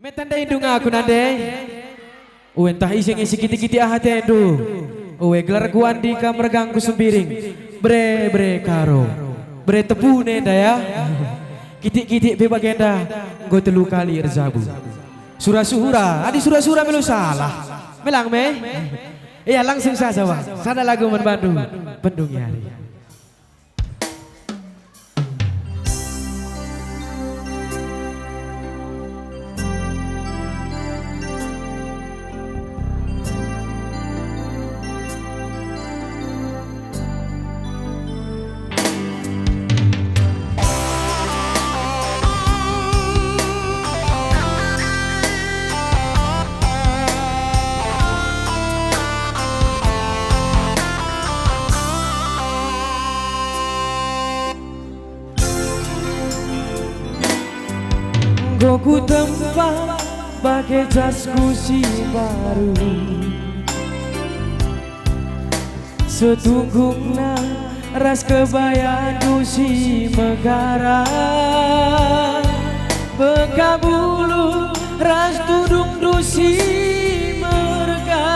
Metanda indung aku nande. Entah ising-ising kiti-kiti ahate itu. Gelar guandi kamar ganggu sembiring. Bre karo. Bre tepune daya. Kiti-kiti bebagenda. Nggo telu kali rezabu. Surah-surah, adi surah-surah melu salah. Melang me. Iya langsung saja wah. Sana lagu membantu pendung hari. Ku tempat pakai jasku si baru setunggungna ras kebayang si megara bekabulu ras tudung dusi merga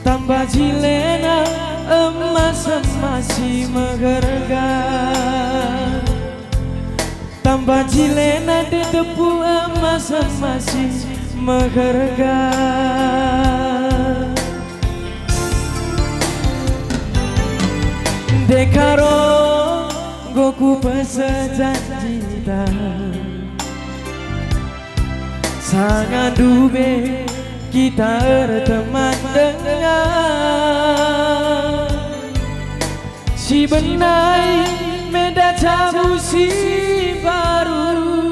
tambah jilena emas-emas si megerga tambah jilena di tepu emas-emas megerga dekaro goku pesejanjita sangat dube kita berteman dengan si benai meda cabu si baru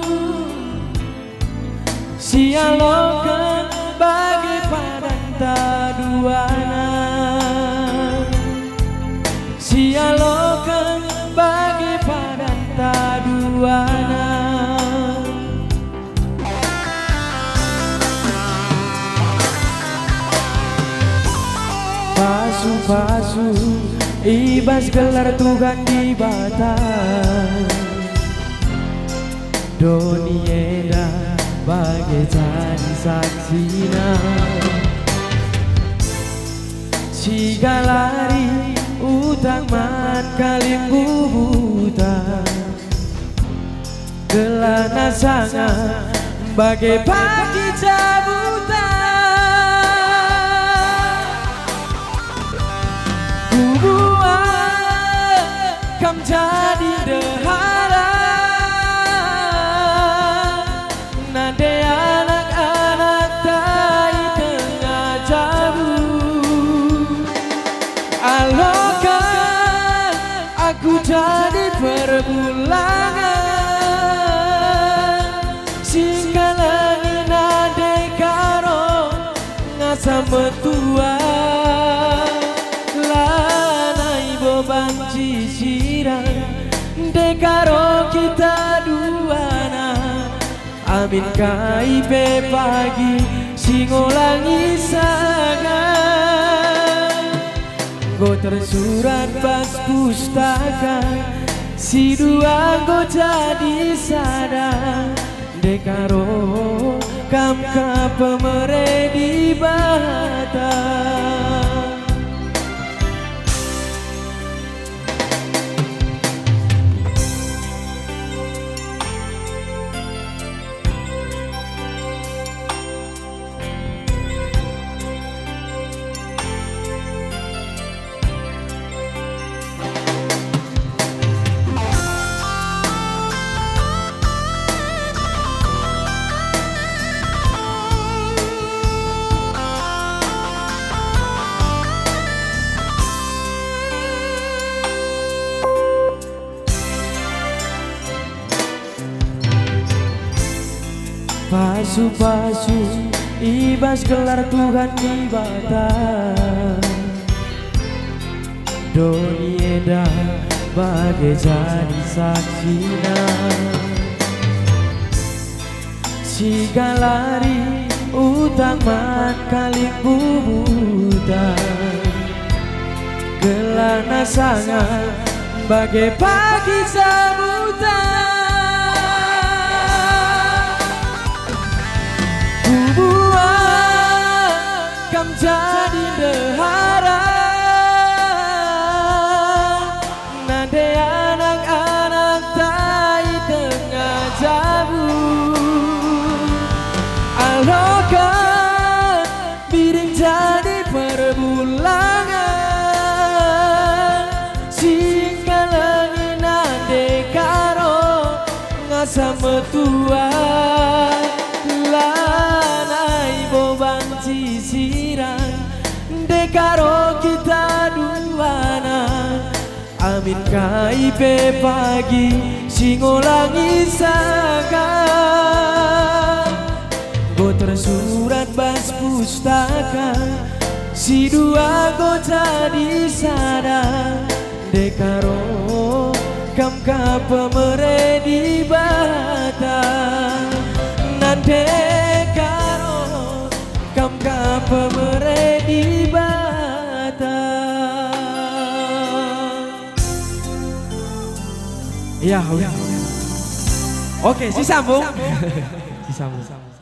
sialokan bagi padan taduana sialokan bagi padan taduana pasu-pasu ibas gelar Tuhan di batas Donieda bagai jadi saksina Sigalari utang man kalimbu buta Gelana sangat bagai pagi cabutan Kubuat kam jadi dehara Nade anak-anak tai tengah jabu Alokan aku jadi perbulangan Singkalangi nade karo ngasa metua Lanai beban ciciran Dekaro kita duana Amin kaipe pagi singolangi sangat Go tersurat pas pustaka si dua go jadi sadar Dekaro kam ka pemere di bata Pasu-pasu ibas gelar Tuhan di batas Donieda bagai jadi saksina Sigalari utang man kalimbu buta Gelana sangat bagai pagi sambutan jadi dehara. Nade anak-anak tai tengah jabu. Alokan biring jadi perbulangan. Singkalangi nade karo ngasa metuan. Lanai boban sisiran dekaro kita duana. Amin kaipe pagi singolangi saka. Gotor surat bas pustaka si dua go jadi sada. Dekaro kam ka pemere di bata. Nande karo kam ka pemere di bata. Iya, oke, sisambung. Sisambung.